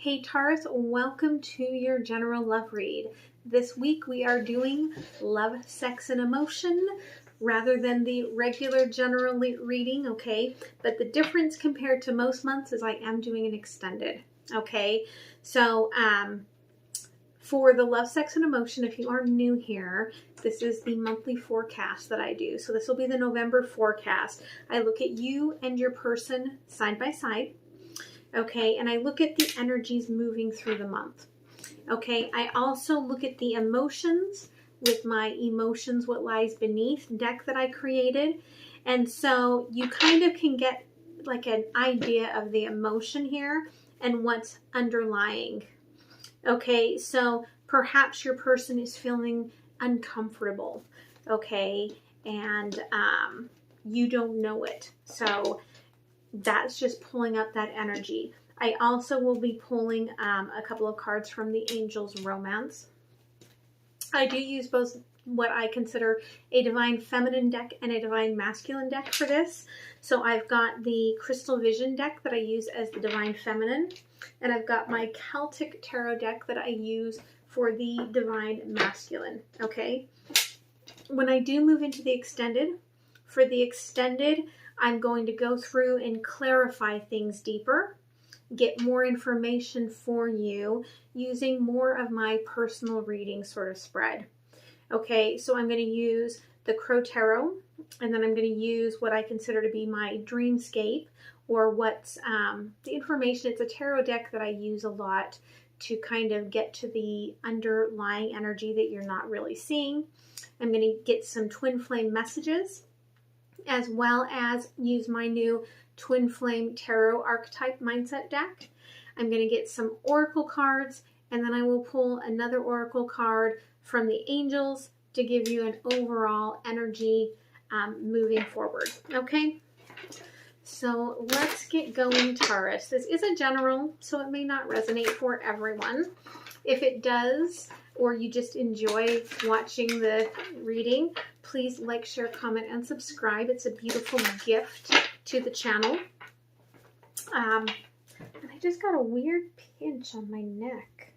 Hey Taurus, welcome to your general love read. This week we are doing love, sex, and emotion rather than the regular general reading, okay? But the difference compared to most months is I am doing an extended, okay? So for the love, sex, and emotion, if you are new here, this is the monthly forecast that I do. So this will be the November forecast. I look at you and your person side by side. Okay, and I look at the energies moving through the month. Okay, I also look at the emotions with my Emotions What Lies Beneath deck that I created. And so you kind of can get like an idea of the emotion here and what's underlying. Okay, so perhaps your person is feeling uncomfortable, okay, and you don't know it. So that's just pulling up that energy. I also will be pulling a couple of cards from the Angels Romance. I do use both what I consider a Divine Feminine deck and a Divine Masculine deck for this. So I've got the Crystal Vision deck that I use as the Divine Feminine, and I've got my Celtic Tarot deck that I use for the Divine Masculine, okay? When I do move into the extended, for the extended, I'm going to go through and clarify things deeper, get more information for you using more of my personal reading sort of spread. Okay, so I'm going to use the Crow Tarot, and then I'm going to use what I consider to be my Dreamscape, or what's the information. It's a tarot deck that I use a lot to kind of get to the underlying energy that you're not really seeing. I'm going to get some twin flame messages, as well as use my new Twin Flame Tarot Archetype Mindset deck. I'm going to get some Oracle cards, and then I will pull another Oracle card from the Angels to give you an overall energy moving forward. Okay, so let's get going, Taurus. This is a general, so it may not resonate for everyone. If it does, or you just enjoy watching the reading, please like, share, comment, and subscribe. It's a beautiful gift to the channel. And I just got a weird pinch on my neck.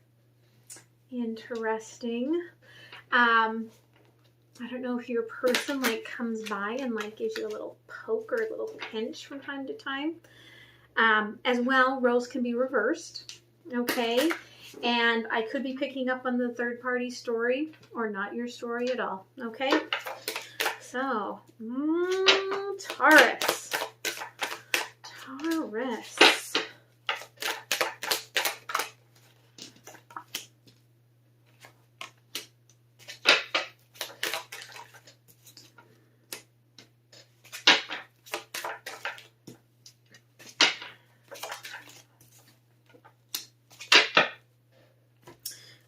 Interesting. I don't know if your person like comes by and like gives you a little poke or a little pinch from time to time. As well, roles can be reversed. Okay. And I could be picking up on the third party story or not your story at all. Okay. So, Taurus.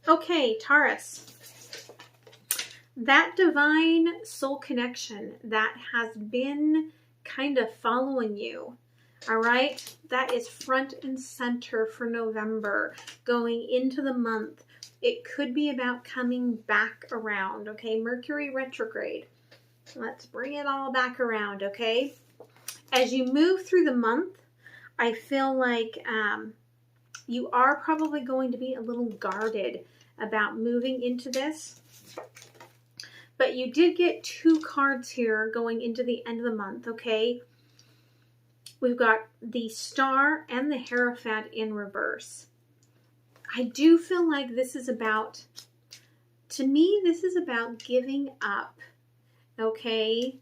Okay, Taurus. That divine soul connection that has been kind of following you, all right? That is front and center for November, going into the month. It could be about coming back around, okay? Mercury retrograde. Let's bring it all back around, okay? As you move through the month, I feel like you are probably going to be a little guarded about moving into this. But you did get two cards here going into the end of the month, okay? We've got the Star and the Hierophant in reverse. I do feel like this is about, to me, this is about giving up, okay?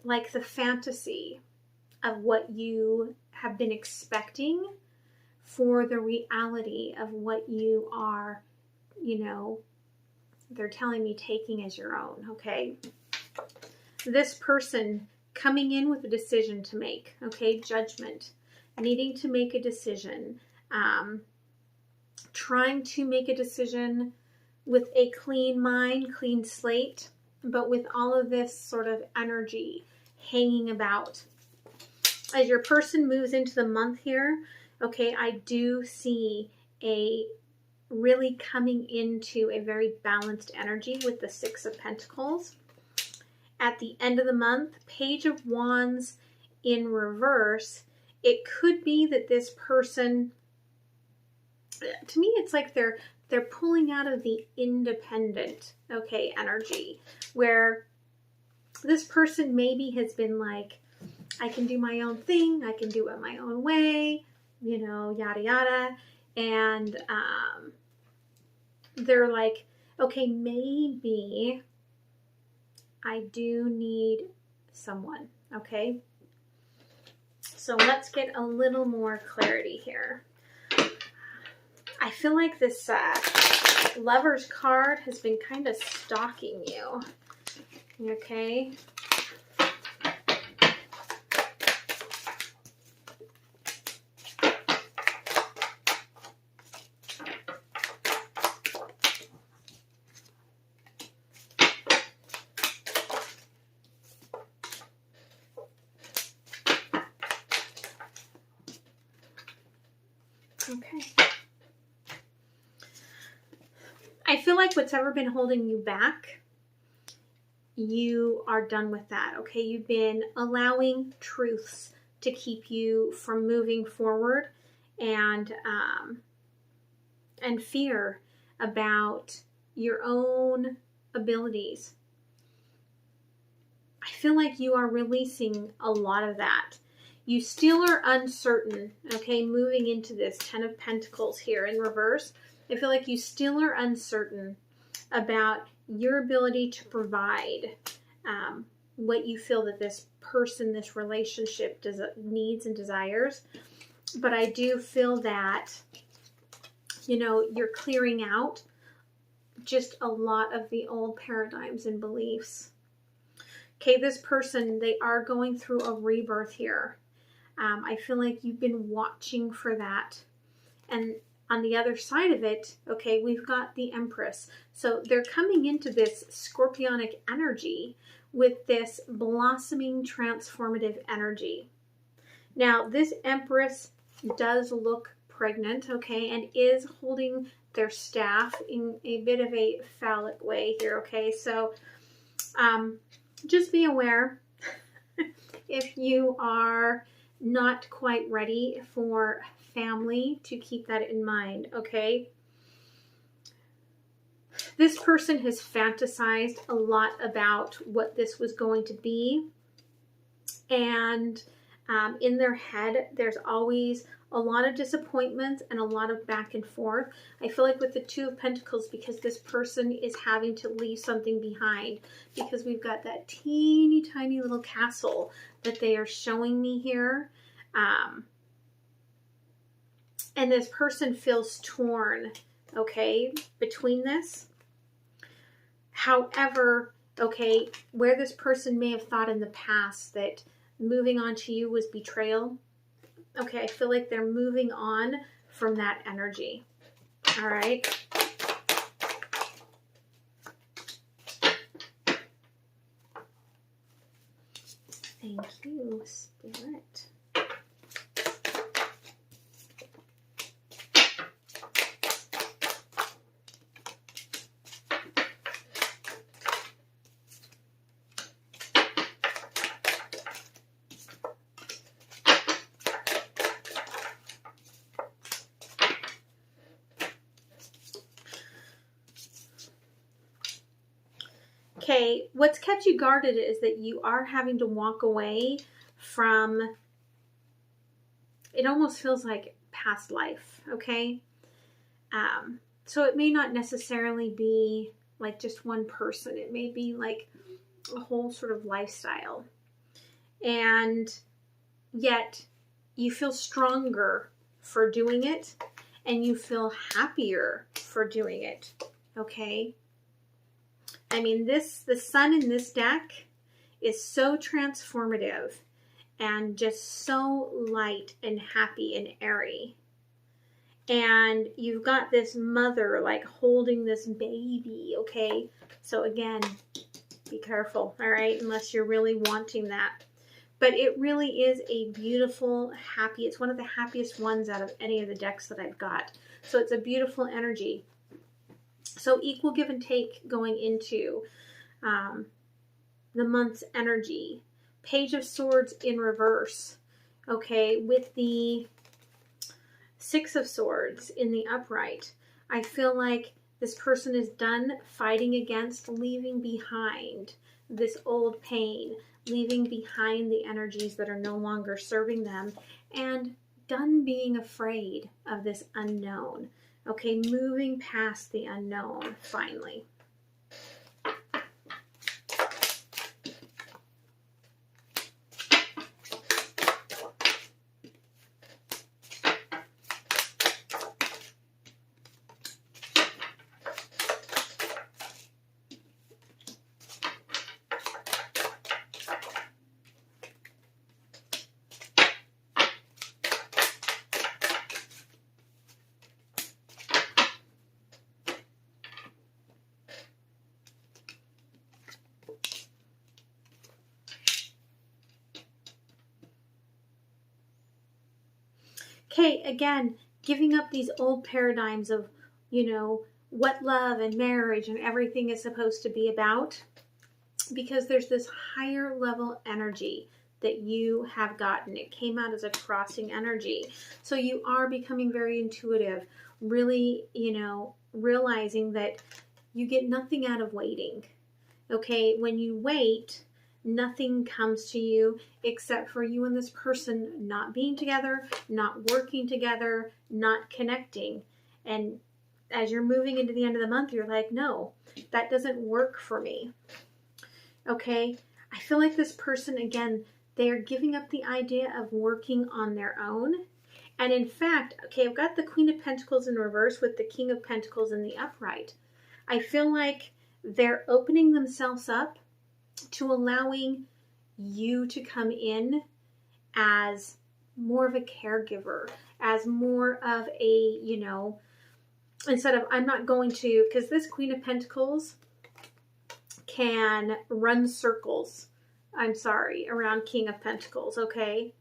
Like the fantasy of what you have been expecting for the reality of what you are, you know, they're telling me taking as your own, okay? This person coming in with a decision to make, okay? Judgment, needing to make a decision, trying to make a decision with a clean mind, clean slate, but with all of this sort of energy hanging about. As your person moves into the month here, okay, I do see a really coming into a very balanced energy with the Six of Pentacles. At the end of the month, Page of Wands in reverse it could be that this person, to me, it's like they're pulling out of the independent, okay, energy, where this person maybe has been like, I can do my own thing, I can do it my own way, you know, yada yada. And they're like, okay, maybe I do need someone, okay? So let's get a little more clarity here. I feel like this Lover's card has been kind of stalking you, okay? Okay. I feel like what's ever been holding you back, you are done with that, okay? You've been allowing truths to keep you from moving forward, and fear about your own abilities. I feel like you are releasing a lot of that. You still are uncertain, okay, moving into this 10 of Pentacles here in reverse. I feel like you still are uncertain about your ability to provide what you feel that this person, this relationship needs and desires. But I do feel that, you know, you're clearing out just a lot of the old paradigms and beliefs. Okay, this person, they are going through a rebirth here. I feel like you've been watching for that. And on the other side of it, okay, we've got the Empress. So they're coming into this scorpionic energy with this blossoming, transformative energy. Now, this Empress does look pregnant, okay, and is holding their staff in a bit of a phallic way here, okay? So just be aware if you are not quite ready for family, to keep that in mind, okay? This person has fantasized a lot about what this was going to be, and in their head there's always a lot of disappointments and a lot of back and forth. I feel like with the Two of Pentacles, because this person is having to leave something behind, because we've got that teeny tiny little castle that they are showing me here. And this person feels torn, okay, between this. However, okay, where this person may have thought in the past that moving on to you was betrayal, okay, I feel like they're moving on from that energy. All right. Thank you, Spirit. Okay, what's kept you guarded is that you are having to walk away from, it almost feels like past life, okay? So it may not necessarily be like just one person. It may be like a whole sort of lifestyle. And yet you feel stronger for doing it, and you feel happier for doing it, okay? I mean, the sun in this deck is so transformative and just so light and happy and airy. And you've got this mother like holding this baby, okay? So again, be careful, all right? Unless you're really wanting that. But it really is a beautiful, happy, it's one of the happiest ones out of any of the decks that I've got. So it's a beautiful energy. So equal give and take going into the month's energy. Page of Swords in reverse. okay, with the Six of Swords in the upright. I feel like this person is done fighting against, leaving behind this old pain, leaving behind the energies that are no longer serving them, and done being afraid of this unknown. Okay, moving past the unknown, finally. Okay, again, giving up these old paradigms of, what love and marriage and everything is supposed to be about, because there's this higher level energy that you have gotten. It came out as a crossing energy. So you are becoming very intuitive, really, realizing that you get nothing out of waiting. Okay, when you wait, nothing comes to you except for you and this person not being together, not working together, not connecting. And as you're moving into the end of the month, you're like, no, that doesn't work for me. Okay, I feel like this person, again, they are giving up the idea of working on their own. And in fact, okay, I've got the Queen of Pentacles in reverse with the King of Pentacles in the upright. I feel like they're opening themselves up to allowing you to come in as more of a caregiver, as more of a, instead of, I'm not going to, because this Queen of Pentacles can run circles, around King of Pentacles, okay?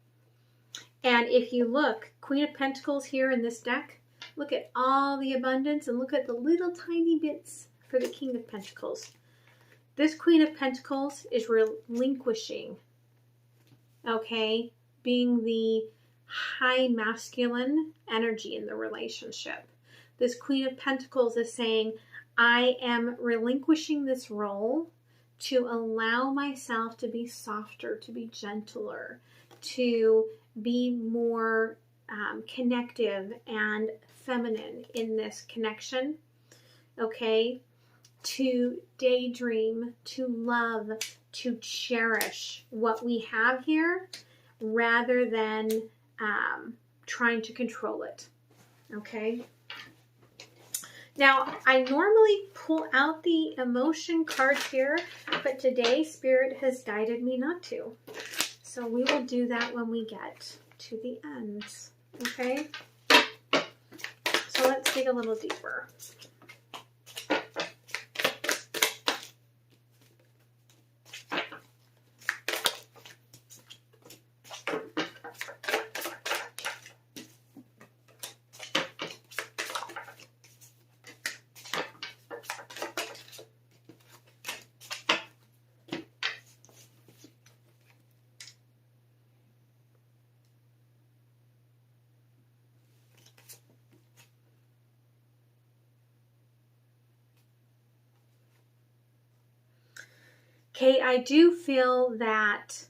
And if you look, Queen of Pentacles here in this deck, look at all the abundance and look at the little tiny bits for the King of Pentacles. This Queen of Pentacles is relinquishing, okay, being the high masculine energy in the relationship. This Queen of Pentacles is saying, I am relinquishing this role to allow myself to be softer, to be gentler, to be more connective and feminine in this connection, okay? To daydream, to love, to cherish what we have here rather than trying to control it, okay? Now, I normally pull out the emotion card here, but today Spirit has guided me not to. So we will do that when we get to the ends, okay? So let's dig a little deeper. Okay, I do feel that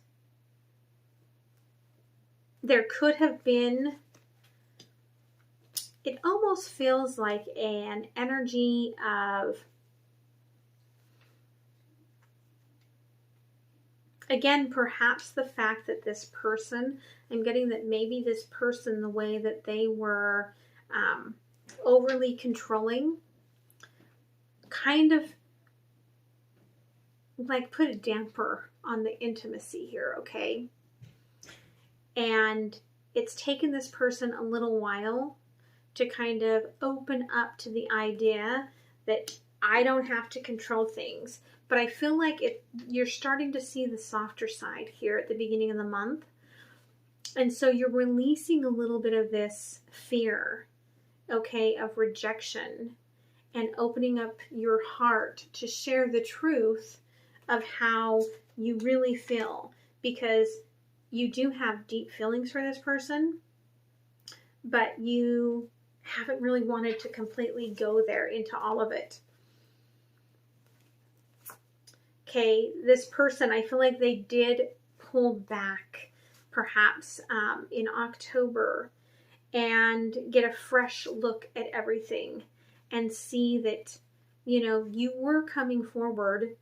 there could have been, it almost feels like an energy of, again, perhaps the fact that this person, I'm getting that maybe this person, the way that they were overly controlling, kind of like put a damper on the intimacy here, okay? And it's taken this person a little while to kind of open up to the idea that I don't have to control things. But I feel like you're starting to see the softer side here at the beginning of the month. And so you're releasing a little bit of this fear, okay, of rejection, and opening up your heart to share the truth of how you really feel. Because you do have deep feelings for this person, but you haven't really wanted to completely go there into all of it. Okay, this person, I feel like they did pull back perhaps in October and get a fresh look at everything and see that, you know, you were coming forward,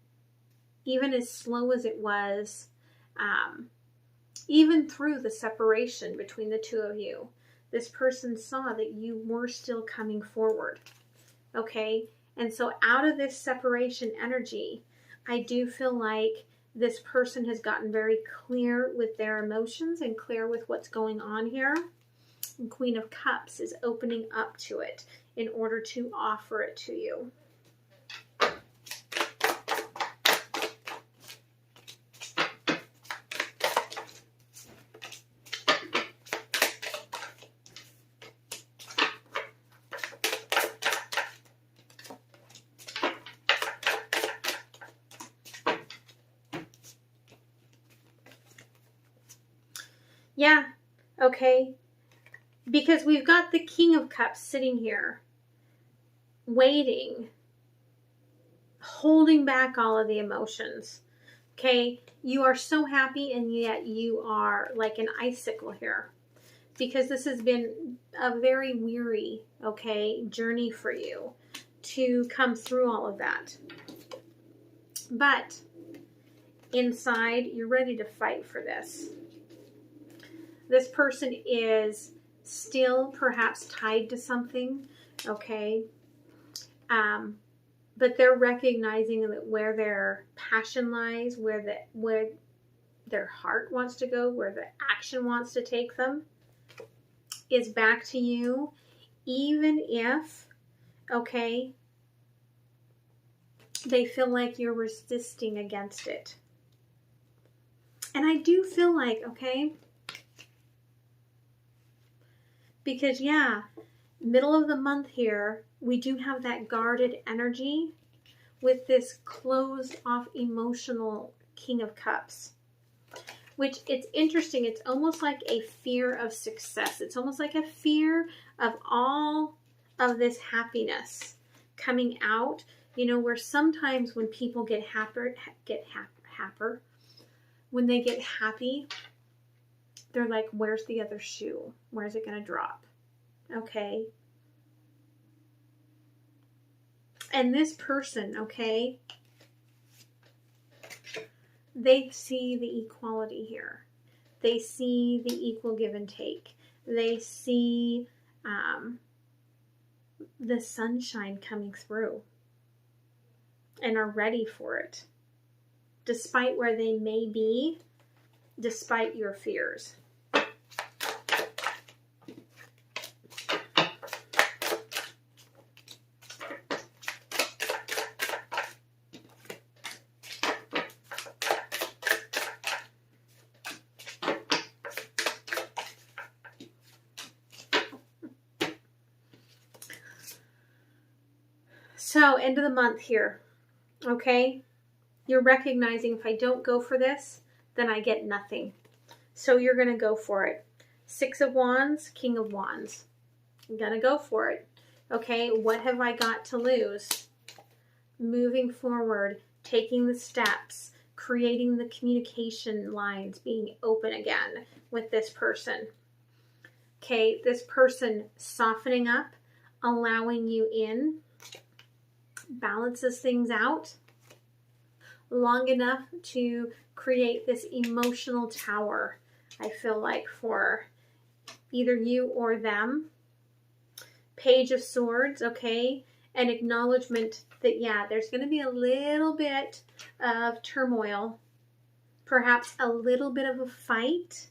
even as slow as it was, even through the separation between the two of you. This person saw that you were still coming forward. Okay, and so out of this separation energy, I do feel like this person has gotten very clear with their emotions and clear with what's going on here. And Queen of Cups is opening up to it in order to offer it to you. Yeah, okay. Because we've got the King of Cups sitting here, waiting, holding back all of the emotions. Okay, you are so happy and yet you are like an icicle here. Because this has been a very weary, okay, journey for you to come through all of that. But inside, you're ready to fight for this. This person is still perhaps tied to something, okay? But they're recognizing that where their passion lies, where their heart wants to go, where the action wants to take them, is back to you, even if, okay, they feel like you're resisting against it. And I do feel like, okay, because yeah, middle of the month here, we do have that guarded energy with this closed off emotional King of Cups. Which, it's interesting, it's almost like a fear of success. It's almost like a fear of all of this happiness coming out. You know, where sometimes when people get when they get happy, they're like, where's the other shoe? Where's it going to drop? Okay. And this person, okay, they see the equality here. They see the equal give and take. They see the sunshine coming through and are ready for it, despite where they may be, despite your fears. So, end of the month here, okay? You're recognizing if I don't go for this, then I get nothing. So you're going to go for it. 6 of Wands, King of Wands. I'm going to go for it. Okay, what have I got to lose? Moving forward, taking the steps, creating the communication lines, being open again with this person. Okay, this person softening up, allowing you in, balances things out long enough to create this emotional tower, I feel like, for either you or them. Page of Swords, okay, an acknowledgement that, yeah, there's going to be a little bit of turmoil, perhaps a little bit of a fight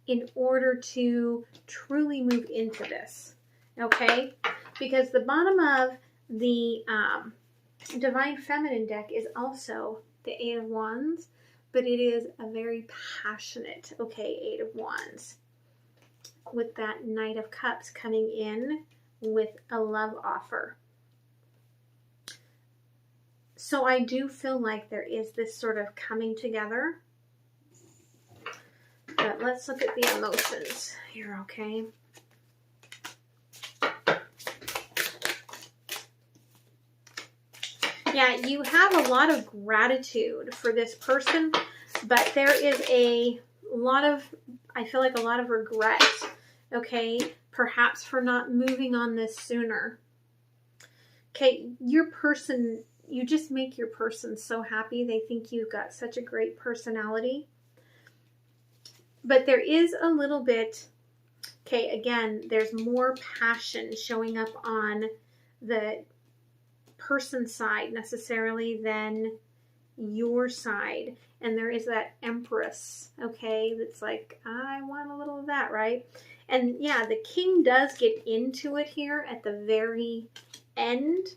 in order to truly move into this, okay? Because the bottom of the Divine Feminine deck is also the 8 of Wands, but it is a very passionate, okay, 8 of Wands, with that Knight of Cups coming in with a love offer. So I do feel like there is this sort of coming together. But let's look at the emotions here, okay? Yeah, you have a lot of gratitude for this person, but there is a lot of, I feel like a lot of regret, okay? Perhaps for not moving on this sooner. Okay, your person, you just make your person so happy. They think you've got such a great personality. But there is a little bit, okay, again, there's more passion showing up on the person's side necessarily than your side. And there is that Empress, okay, that's like, I want a little of that, right? And yeah, the King does get into it here at the very end.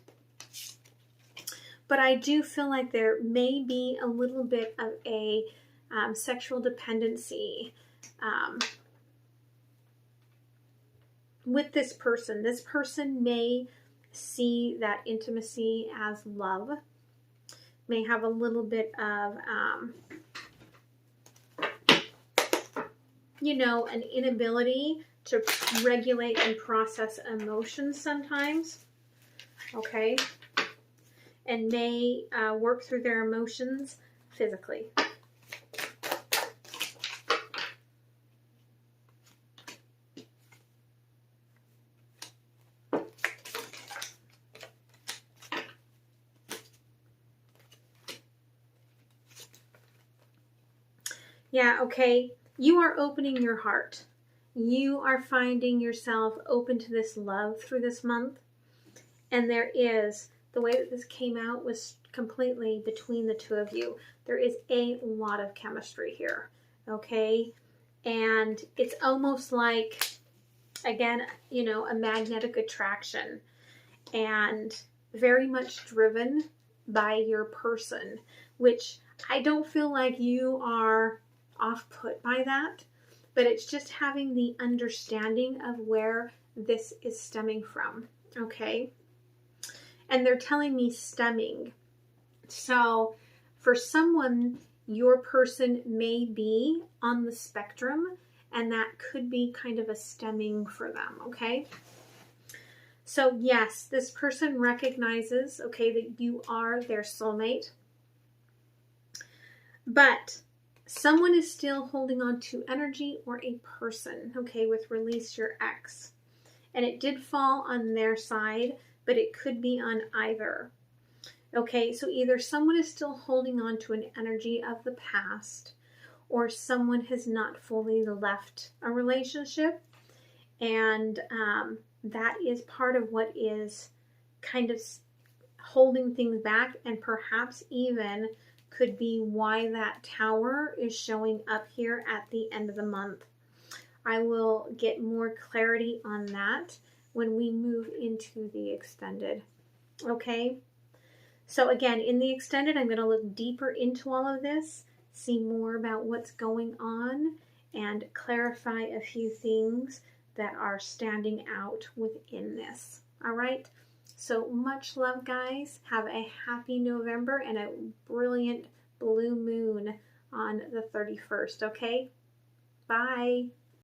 But I do feel like there may be a little bit of a sexual dependency with this person. This person may see that intimacy as love, may have a little bit of, you know, an inability to regulate and process emotions sometimes, okay, and may work through their emotions physically. Yeah, okay, you are opening your heart. You are finding yourself open to this love through this month. And there is, the way that this came out was completely between the two of you. There is a lot of chemistry here, okay? And it's almost like, again, you know, a magnetic attraction and very much driven by your person, which I don't feel like you are off-put by that, but it's just having the understanding of where this is stemming from, okay? And they're telling me stemming. So for someone, your person may be on the spectrum, and that could be kind of a stemming for them, okay? So yes, this person recognizes, okay, that you are their soulmate, but someone is still holding on to energy or a person, okay, with release your ex. And it did fall on their side, but it could be on either. Okay, so either someone is still holding on to an energy of the past, or someone has not fully left a relationship. And that is part of what is kind of holding things back, and perhaps even could be why that Tower is showing up here at the end of the month. I will get more clarity on that when we move into the extended. Okay? So again, in the extended, I'm going to look deeper into all of this, see more about what's going on, and clarify a few things that are standing out within this. All right? So much love, guys. Have a happy November and a brilliant blue moon on the 31st, okay? Bye.